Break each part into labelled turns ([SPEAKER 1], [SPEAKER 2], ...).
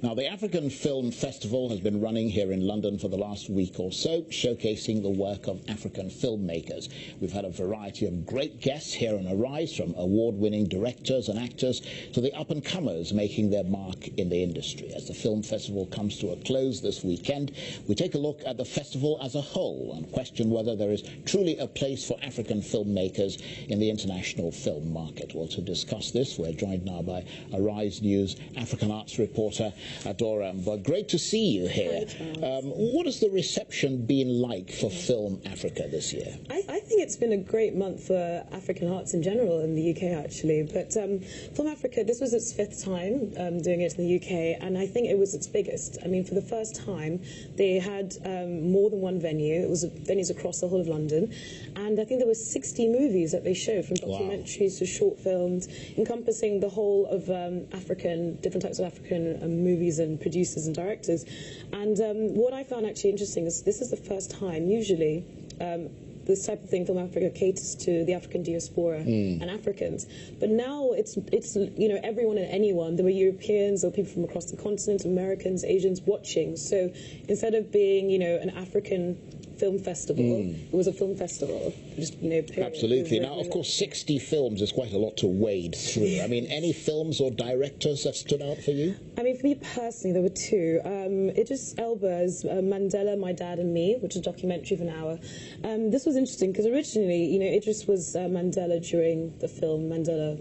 [SPEAKER 1] Now, the African Film Festival has been running here in London for the last week or so, showcasing the work of African filmmakers. We've had a variety of great guests here on Arise, from award-winning directors and actors to the up-and-comers making their mark in the industry. As the film festival comes to a close this weekend, we take a look at the festival as a whole and question whether there is truly a place for African filmmakers in the international film market. Well, to discuss this, we're joined now by Arise News African arts reporter Adora Mba. Great to see you here. What has the reception been like for Film Africa this year?
[SPEAKER 2] I think it's been a great month for African arts in general in the UK, actually. But Film Africa, this was its 5th time doing it in the UK, and I think it was its biggest. I mean, for the first time, they had more than one venue. It was venues across the whole of London, and I think there were 60 movies that they showed, from documentaries to short films, encompassing the whole of different types of African movies and producers and directors. And what I found actually interesting is this is the first time, usually, this type of thing, Film Africa caters to the African diaspora and Africans. But now it's you know, everyone and anyone. There were Europeans or people from across the continent, Americans, Asians watching. So instead of being, you know, an African film festival, it was a film festival. Just, you know,
[SPEAKER 1] absolutely. Now, of course, 60 films is quite a lot to wade through. I mean, any films or directors that stood out for you?
[SPEAKER 2] I mean, for me personally, there were 2. Idris Elba's Mandela, My Dad and Me, which is a documentary of an hour. This was interesting because originally, you know, Idris was Mandela during the film Mandela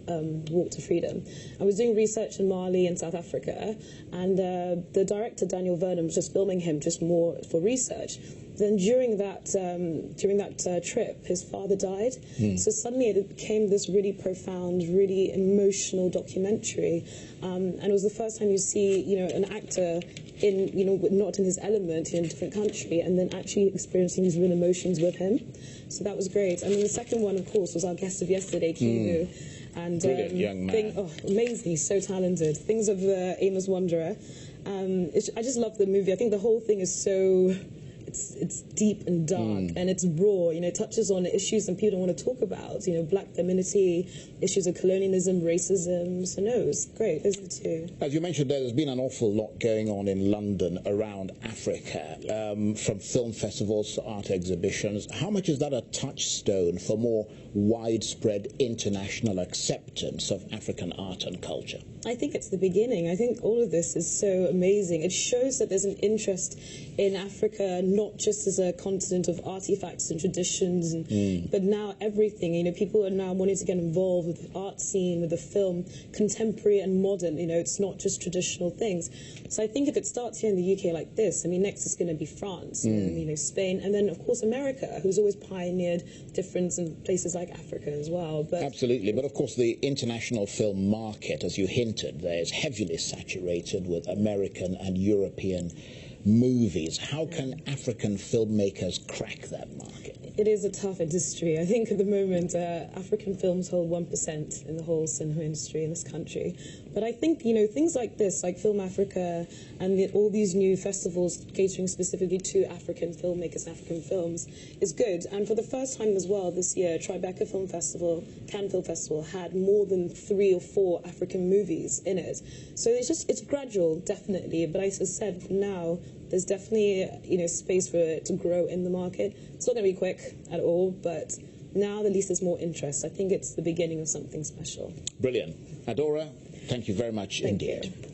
[SPEAKER 2] Walk to Freedom. I was doing research in Mali and South Africa, and the director, Daniel Vernon, was just filming him just more for research. Then during that trip, his father died. So suddenly it became this really profound, really emotional documentary. And it was the first time you see, you know, an actor in, you know, not in his element, in a different country, and then actually experiencing these real emotions with him. So that was great. I mean, the second one, of course, was our guest of yesterday, Kimu. And
[SPEAKER 1] brilliant young man.
[SPEAKER 2] Amazing, he's so talented. Things of Amos Wanderer. I just love the movie. I think the whole thing is so... It's deep and dark, and it's raw. You know, it touches on issues that people don't want to talk about. You know, black femininity, issues of colonialism, racism. So no, it was great. Those are the 2.
[SPEAKER 1] As you mentioned, there's been an awful lot going on in London around Africa, from film festivals to art exhibitions. How much is that a touchstone for more widespread international acceptance of African art and culture?
[SPEAKER 2] I think it's the beginning. I think all of this is so amazing. It shows that there's an interest in Africa, not just as a continent of artifacts and traditions, but now everything. You know, people are now wanting to get involved with the art scene, with the film, contemporary and modern. You know, it's not just traditional things. So I think if it starts here in the UK like this, I mean, next is going to be France, and, you know, Spain, and then, of course, America, who's always pioneered difference in places like Africa as well. But
[SPEAKER 1] absolutely. But, of course, the international film market, as you hinted, there is heavily saturated with American and European movies. How can African filmmakers crack that market?
[SPEAKER 2] It is a tough industry. I think at the moment African films hold 1% in the whole cinema industry in this country. But I think, you know, things like this, like Film Africa and all these new festivals catering specifically to African filmmakers and African films is good. And for the first time as well this year, Tribeca Film Festival, Cannes Film Festival had more than 3 or 4 African movies in it. So it's gradual, definitely. But as I said, now there's definitely, you know, space for it to grow in the market. It's not going to be quick at all, but now at least there's more interest. I think it's the beginning of something special.
[SPEAKER 1] Brilliant. Adora, thank you very much indeed.
[SPEAKER 2] You.